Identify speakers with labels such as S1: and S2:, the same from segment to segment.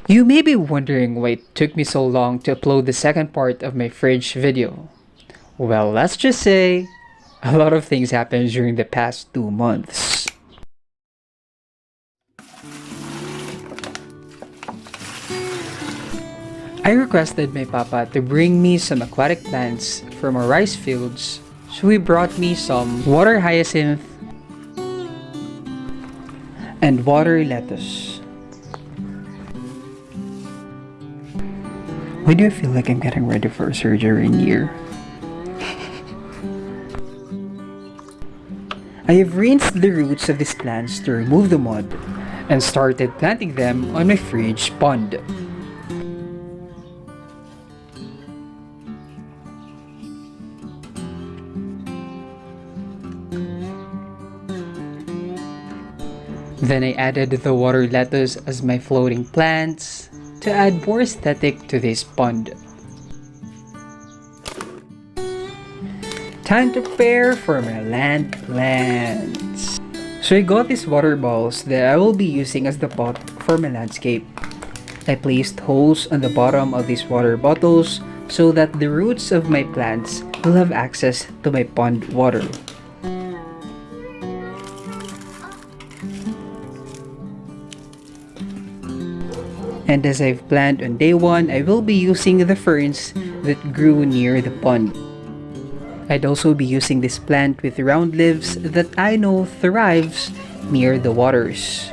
S1: You may be wondering why it took me so long to upload the second part of my fridge video. Well, let's just say a lot of things happened during the past 2 months. I requested my papa to bring me some aquatic plants from our rice fields, so he brought me some water hyacinth and water lettuce. Why do I feel like I'm getting ready for surgery in here? I have rinsed the roots of these plants to remove the mud and started planting them on my fridge pond. Then I added the water lettuce as my floating plants to add more aesthetic to this pond. Time to prepare for my land plants. So I got these water balls that I will be using as the pot for my landscape. I placed holes on the bottom of these water bottles so that the roots of my plants will have access to my pond water. And as I've planned on day 1, I will be using the ferns that grew near the pond. I'd also be using this plant with round leaves that I know thrives near the waters.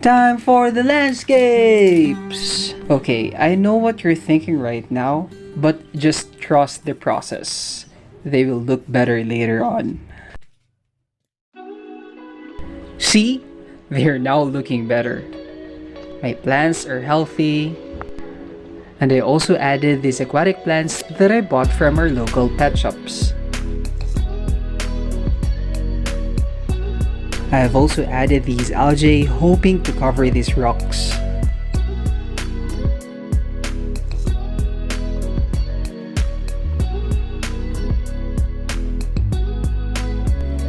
S1: Time for the landscapes! Okay, I know what you're thinking right now, but just trust the process. They will look better later on. See? They are now looking better. My plants are healthy. And I also added these aquatic plants that I bought from our local pet shops. I have also added these algae, hoping to cover these rocks.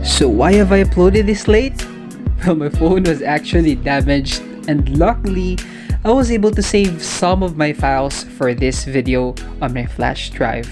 S1: So why have I uploaded this late? Well, my phone was actually damaged, and luckily, I was able to save some of my files for this video on my flash drive.